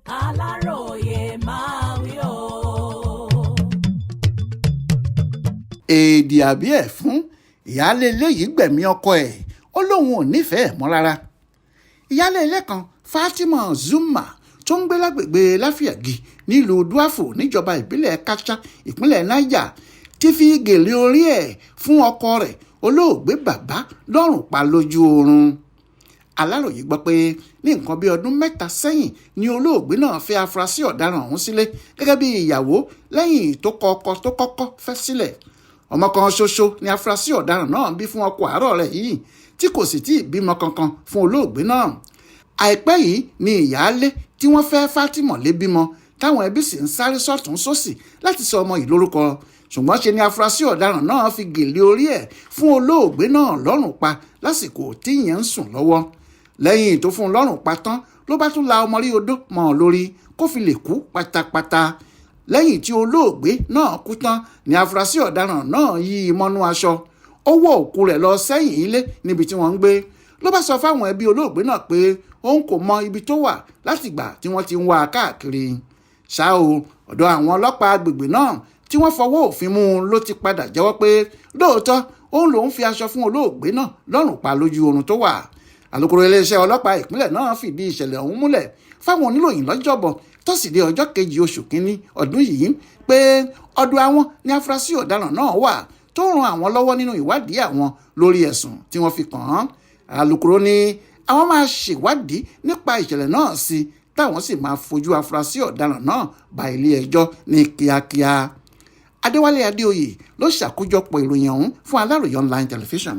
Aláròyé máa wí o. Eedi àbí Efun ìyáálé ilé yìí gbẹ̀mí ọkọ ẹ̀ ó lóun ò nífẹ̀ẹ́ mọ́ rárá. Ìyáálé ilé kan Fatima Zuma tó ń gbé lágbègbè Láfíàgì nílùú Dúáfò níjọba ìbílẹ̀ Kacha ìpínlẹ̀ Niger ti fi gèlè orí ẹ̀ fún ọkọ rẹ̀ olóògbé bàbá lọ́rùn pa lójú oorun. Aláròyé gbọ́ pé ní nǹkan bí ọdún 3 sẹ́yìn ni olóògbé náà fẹ́ afurasí ọ̀daràn ọ̀hún sílé gẹ́gẹ́ bí ìyàwó lẹ́yìn tó kọ ọkọ tó kọ́kọ́ fẹ́ sílẹ̀. Ọmọ kan ṣoṣo ni afurasí ọ̀daràn náà bí fún ọkọ àárọ̀ rẹ̀ yìí tí kò sì tí ì bímọ kankan fún olóògbé náà. Àìpẹ́ yìí ni ìyáálé tí wọ́n fẹ́ Fatima lé bímọ táwọn ẹbí sì ń sáré sọ́tún sósì láti sọ ọmọ yìí lórúkọ, ṣùgbọ́n ṣe ni afurasí ọ̀daràn náà fi gèlè orí ẹ̀ fún olóògbé náà lọ́rùn pa lásìkò tí ìyẹn ń sùn lọ́wọ́. Lẹ́yìn tó fún un lọ́rùn pa tán ló bá tún la ọmọ rí odó mọ́ ọ lórí kó fi lè kú pátápátá. Lẹ́yìn tí olóògbé náà kú tán ni afurasí ọ̀daràn náà yí i mọ́nú aṣọ, ó wọ́ òkú rẹ̀ lọ sẹ́yìn ilé níbi tí wọ́n ń gbé. Ló bá sọ fáwọn ẹbí olóògbé náà pé òun kò mọ ibi tó wà látìgbà tí wọ́n ti ń wá a káàkiri. Ṣá o, ọ̀dọ̀ àwọn ọlọ́pàá agbègbè náà tí wọ́n fọwọ́ òfin mú un ló ti padà jẹ́wọ́ pé lóòótọ́ òun lòún fi aṣọ fún olóògbé náà lọ́rùn pa lójú oorun tó wà. Alukoro iléeṣẹ́ ọlọ́pàá ìpínlẹ̀ náà fìdí ìṣẹ̀lẹ̀ ọ̀hún múlẹ̀ fáwọn oníròyìn lọ́jọ́bọ̀ tọ́sídẹ̀ẹ́ ọjọ́ 2 oṣù kínní ọdún yìí pé ọ̀dọ̀ àwọn ni afurasí ọ̀daràn náà wà tó ràn àwọn lọ́wọ́ nínú ìwádìí àwọn lórí ẹ̀sùn tí wọ́n fi kàn án. Alukoro ní àwọn máa ṣèwádìí nípa ìṣẹ̀lẹ̀ náà sí táwọn sì máa fojú afurasí ọ̀daràn náà bá ilé ẹjọ́ ní kíákíá. Adéwálé Adéoyè ló ṣàkójọpọ̀ ìròyìn ọ̀hún fún Aláròyé online television.